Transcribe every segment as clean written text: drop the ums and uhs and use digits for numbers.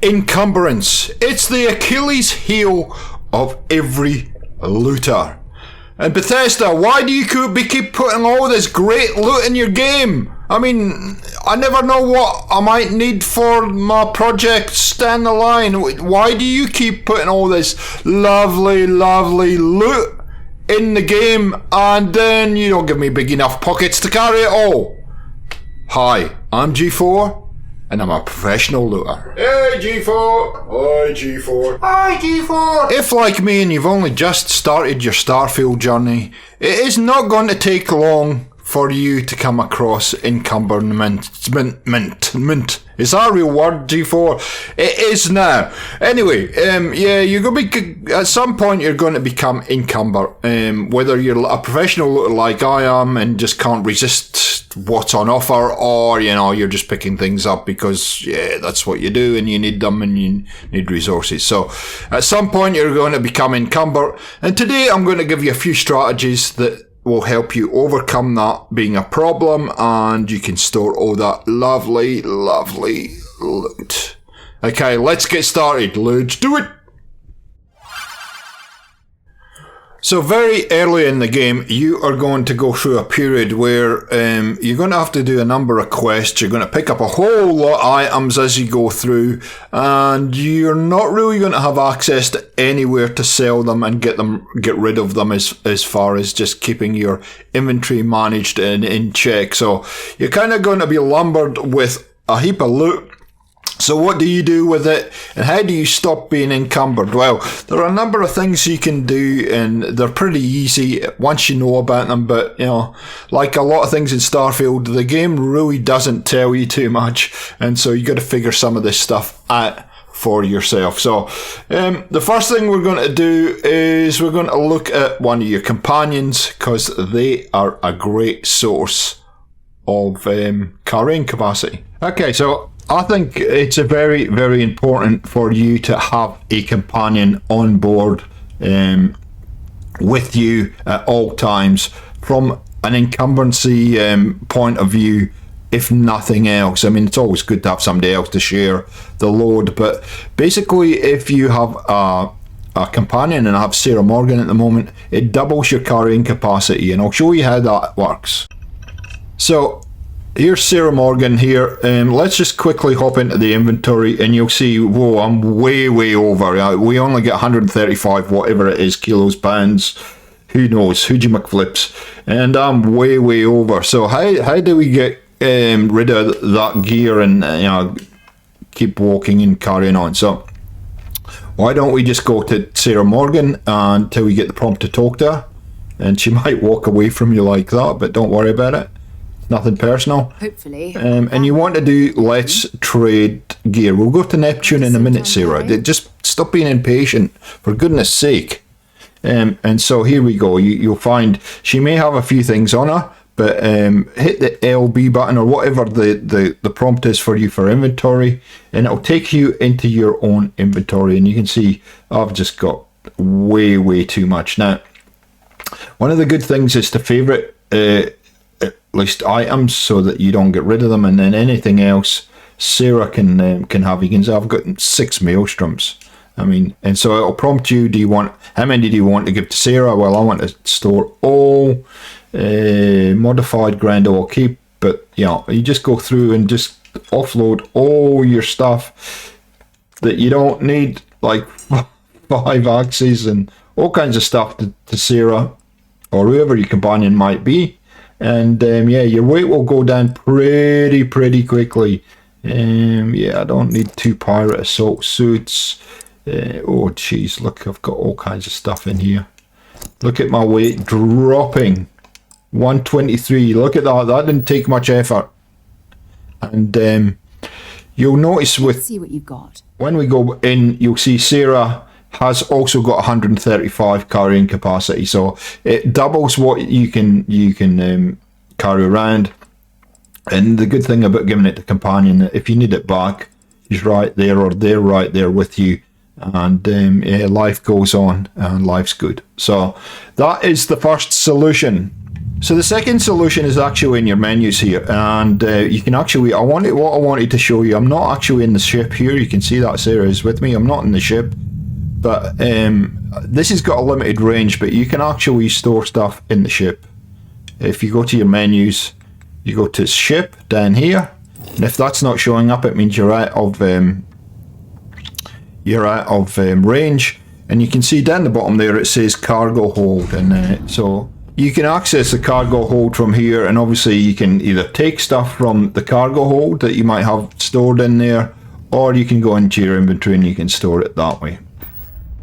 encumbrance. It's the Achilles heel of every looter. And Bethesda, why do you keep putting all this great loot in your game? I mean, I never know what I might need for my projects down the line. Why do you keep putting all this lovely, lovely loot in the game and then you don't give me big enough pockets to carry it all? Hi, I'm G4 and I'm a professional looter. Hey G4! Hi G4! Hi G4! If, like me, and you've only just started your Starfield journey, it is not going to take long for you to come across encumberment. Is that a real word, G4? It is now. Anyway, yeah, you're going to be, at some point you're going to become encumbered. Whether you're a professional looter like I am and just can't resist what's on offer, or, you know, you're just picking things up because, yeah, that's what you do and you need them and you need resources. So at some point you're going to become encumbered. And today I'm going to give you a few strategies that will help you overcome that being a problem, and you can store all that lovely, lovely loot. Okay, let's get started. Let's do it! So very early in the game, you are going to go through a period where you're going to have to do a number of quests. You're going to pick up a whole lot of items as you go through, and you're not really going to have access to anywhere to sell them and get rid of them as far as just keeping your inventory managed and in check. So you're kind of going to be lumbered with a heap of loot. So what do you do with it, and how do you stop being encumbered? Well, there are a number of things you can do, and they're pretty easy once you know about them, but, you know, like a lot of things in Starfield, the game really doesn't tell you too much, and so you got to figure some of this stuff out for yourself. So the first thing we're going to do is we're going to look at one of your companions, because they are a great source of carrying capacity. Okay, so I think it's a very, very important for you to have a companion on board with you at all times from an encumbrancy point of view, if nothing else. I mean, it's always good to have somebody else to share the load, but basically if you have a companion, and I have Sarah Morgan at the moment, it doubles your carrying capacity, and I'll show you how that works. So here's Sarah Morgan here. Let's just quickly hop into the inventory and you'll see, whoa, I'm way over. We only get 135, whatever it is, kilos, pounds, who knows, Hoogie McFlips. And I'm way over. So how do we get rid of that gear and, you know, keep walking and carrying on? So why don't we just go to Sarah Morgan until we get the prompt to talk to her? And she might walk away from you like that, but don't worry about it. Nothing personal. Hopefully. And you want to do let's trade gear. We'll go to Neptune in a minute, Sarah. Just stop being impatient, for goodness sake. And so here we go. You'll find she may have a few things on her, but hit the LB button or whatever the prompt is for you for inventory, and it'll take you into your own inventory. And you can see I've just got way too much. Now, one of the good things is to favorite list items so that you don't get rid of them, and then anything else Sarah can have. You can say I've got 6 maelstroms. I mean, and so it'll prompt you, how many do you want to give to Sarah? Well, I want to store all modified grand or keep, but you know, you just go through and just offload all your stuff that you don't need, like 5 axes and all kinds of stuff to Sarah or whoever your companion might be. And yeah, your weight will go down pretty quickly. Yeah, I don't need 2 pirate assault suits. Oh geez, look, I've got all kinds of stuff in here. Look at my weight dropping. 123. Look at that didn't take much effort. And you'll notice see what you've got. When we go in, you'll see Sarah has also got 135 carrying capacity, so it doubles what you can carry around. And the good thing about giving it to companion, if you need it back, he's right there, or they're right there with you, and yeah, life goes on and life's good. So that is the first solution. So the second solution is actually in your menus here, and you can actually, what I wanted to show you, I'm not actually in the ship here. You can see that Sarah is with me. I'm not in the ship, but this has got a limited range, but you can actually store stuff in the ship. If you go to your menus, you go to ship down here, and if that's not showing up, it means you're out of range. And you can see down the bottom there it says cargo hold, and so you can access the cargo hold from here, and obviously you can either take stuff from the cargo hold that you might have stored in there, or you can go into your inventory and you can store it that way.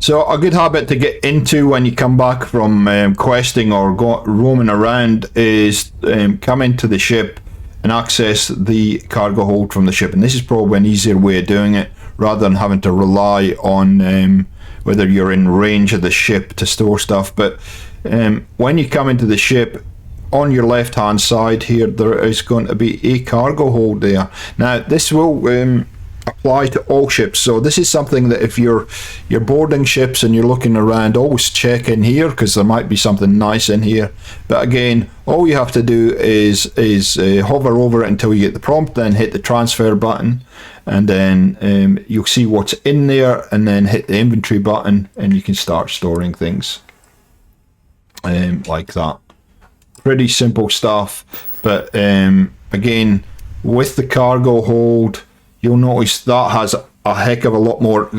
So a good habit to get into when you come back from questing or roaming around is come into the ship and access the cargo hold from the ship, and this is probably an easier way of doing it rather than having to rely on whether you're in range of the ship to store stuff. But when you come into the ship, on your left hand side here there is going to be a cargo hold there. Now this will apply to all ships, so this is something that if you're boarding ships and you're looking around, always check in here because there might be something nice in here. But again, all you have to do is hover over it until you get the prompt, then hit the transfer button, and then you'll see what's in there, and then hit the inventory button and you can start storing things like that. Pretty simple stuff, but again, with the cargo hold, you'll notice that has a heck of a lot more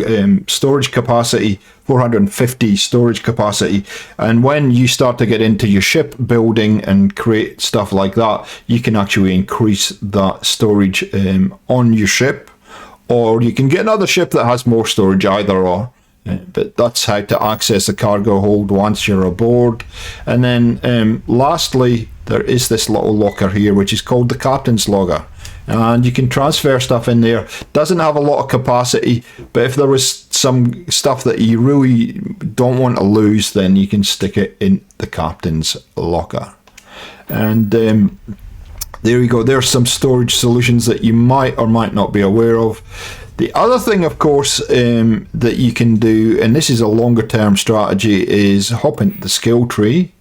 storage capacity, 450 storage capacity. And when you start to get into your ship building and create stuff like that, you can actually increase that storage on your ship, or you can get another ship that has more storage, either or. But that's how to access the cargo hold once you're aboard. And then lastly, there is this little locker here which is called the captain's logger, and you can transfer stuff in there. Doesn't have a lot of capacity, but if there was some stuff that you really don't want to lose, then you can stick it in the captain's locker. And there you go. There's some storage solutions that you might or might not be aware of. The other thing, of course, that you can do, and this is a longer term strategy, is hop into the skill tree,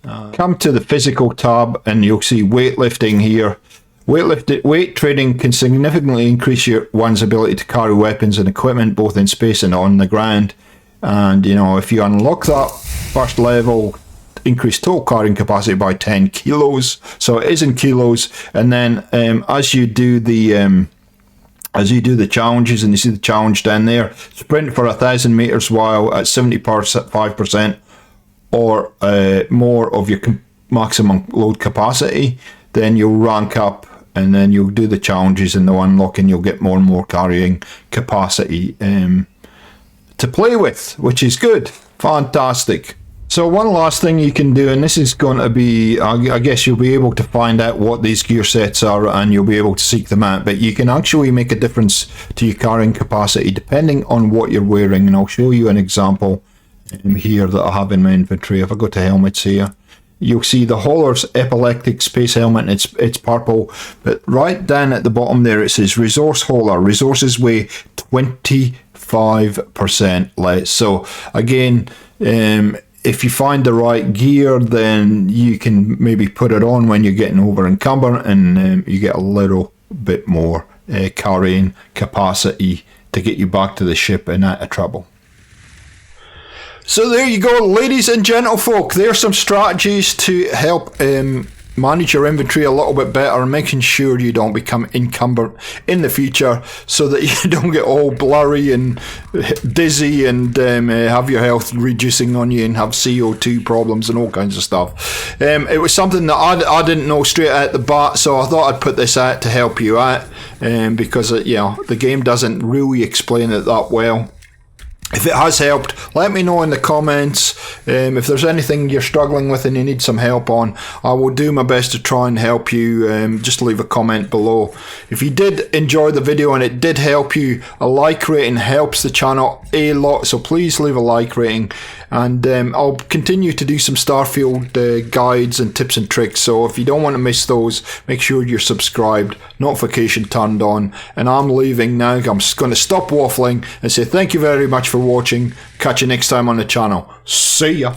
come to the physical tab, and you'll see weightlifting here. Weight training can significantly increase one's ability to carry weapons and equipment both in space and on the ground. And you know, if you unlock that first level, increase total carrying capacity by 10 kilos. So it is in kilos, and then as you do the challenges, and you see the challenge down there, sprint for 1,000 meters while at 75% or more of your maximum load capacity, then you'll rank up, and then you'll do the challenges and they'll unlock, and you'll get more and more carrying capacity to play with, which is good. Fantastic. So one last thing you can do, and this is going to be, I guess you'll be able to find out what these gear sets are and you'll be able to seek them out, but you can actually make a difference to your carrying capacity depending on what you're wearing, and I'll show you an example here that I have in my inventory. If I go to helmets here, you'll see the Hauler's Epileptic Space Helmet, and it's purple, but right down at the bottom there it says Resource Hauler. Resources weigh 25% less. So again, if you find the right gear, then you can maybe put it on when you're getting over Encumbered, and you get a little bit more carrying capacity to get you back to the ship and out of trouble. So there you go, ladies and gentlefolk. There's some strategies to help manage your inventory a little bit better, and making sure you don't become encumbered in the future, so that you don't get all blurry and dizzy and have your health reducing on you and have CO2 problems and all kinds of stuff. It was something that I didn't know straight out the bat, so I thought I'd put this out to help you out, because the game doesn't really explain it that well. If it has helped, let me know in the comments. If there's anything you're struggling with and you need some help on, I will do my best to try and help you. Just leave a comment below. If you did enjoy the video and it did help you, a like rating helps the channel a lot, so please leave a like rating. And I'll continue to do some Starfield guides and tips and tricks, so if you don't want to miss those, make sure you're subscribed, notification turned on. And I'm leaving now. I'm just going to stop waffling and say thank you very much for watching. Catch you next time on the channel. See ya.